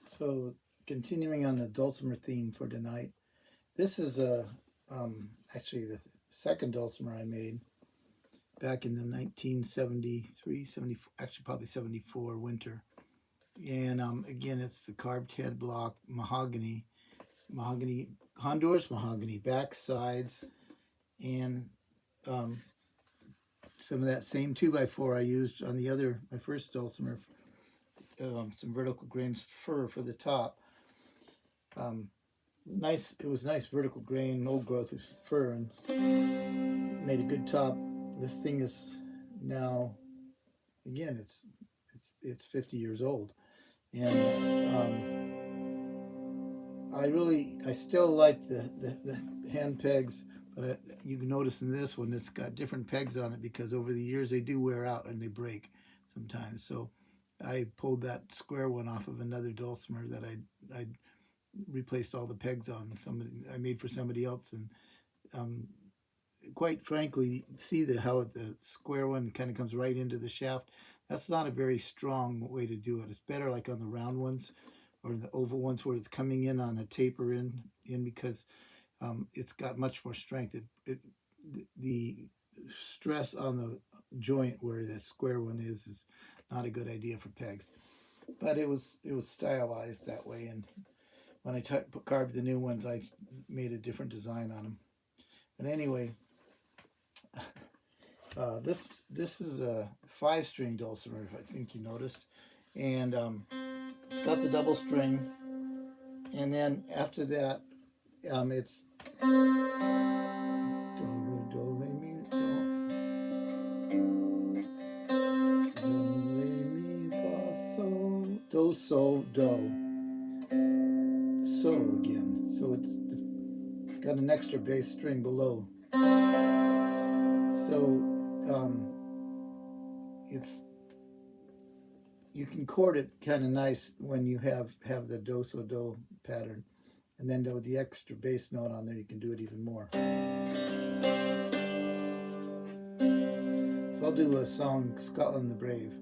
So continuing on the dulcimer theme for tonight, this is actually the second dulcimer I made back in the 1973, 74, actually probably 74 winter. And again, it's the carved head block mahogany, Honduras mahogany, back sides, and um, some of that same 2x4 I used on my first dulcimer, some vertical grain fir for the top. It was nice vertical grain, old growth fir, and made a good top. This thing is now, again, it's 50 years old, and I still like the hand pegs, but you can notice in this one it's got different pegs on it because over the years they do wear out and they break sometimes. So I pulled that square one off of another dulcimer that I replaced all the pegs on. I made for somebody else, and quite frankly, see how the square one kind of comes right into the shaft. That's not a very strong way to do it. It's better like on the round ones or the oval ones where it's coming in on a taper in because it's got much more strength. The stress on the joint where the square one is not a good idea for pegs. But it was stylized that way, and when I carved the new ones, I made a different design on them. But anyway, this is a 5-string dulcimer, if I think you noticed, and it's got the double string, and then after that, it's do re mi fa do so do so again. So it's got an extra bass string below. So you can chord it kind of nice when you have the do so do pattern, and then with the extra bass note on there, you can do it even more. So I'll do a song, Scotland the Brave.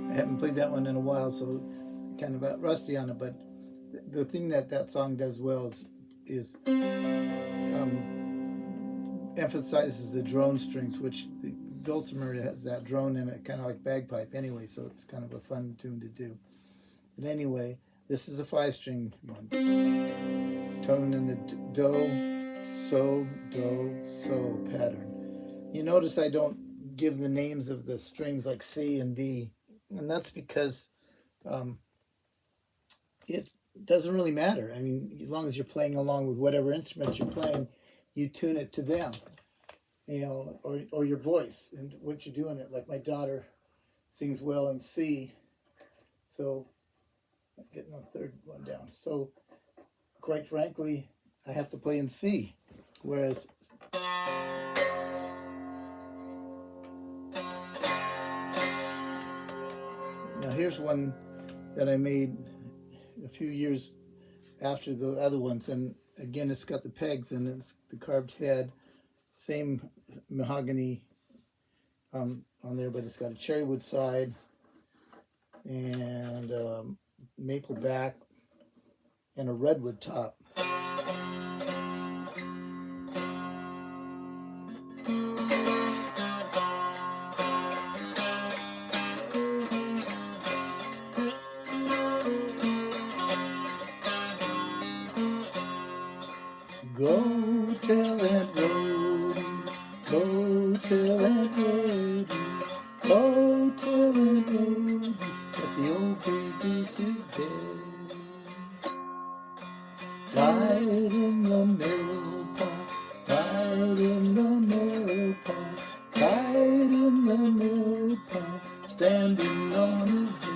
I haven't played that one in a while, so kind of rusty on it. But the thing that song does well is emphasizes the drone strings, which the dulcimer has that drone in it, kind of like bagpipe anyway. So it's kind of a fun tune to do. But anyway, this is a 5-string one. Tone in the do, so pattern. You notice I don't give the names of the strings like C and D. And that's because it doesn't really matter. I mean, as long as you're playing along with whatever instruments you're playing, you tune it to them, or your voice and what you're doing it. Like my daughter sings well in C, so I'm getting the third one down. So quite frankly, I have to play in C, whereas now here's one that I made a few years after the other ones, and again, it's got the pegs and it's the carved head. Same mahogany on there, but it's got a cherry wood side and maple back and a redwood top. Go tell Aunt Rhody, go tell Aunt Rhody, go tell Aunt Rhody that the old gray goose is dead. Died in the mill pot, died in the mill pot, died in the mill pot, standing on his head.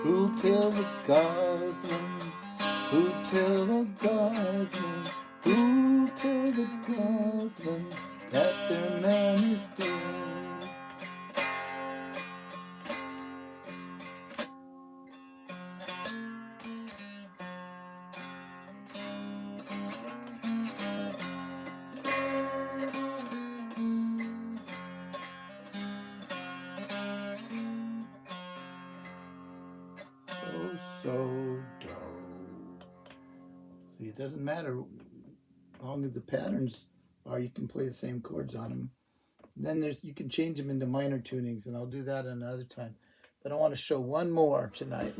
Who'll tell the guardsman? Who'll tell the guardsman? Who'll tell the guardsman that their man is dead? So dull. See, it doesn't matter how long the patterns are. You can play the same chords on them. Then you can change them into minor tunings, and I'll do that another time. But I want to show one more tonight.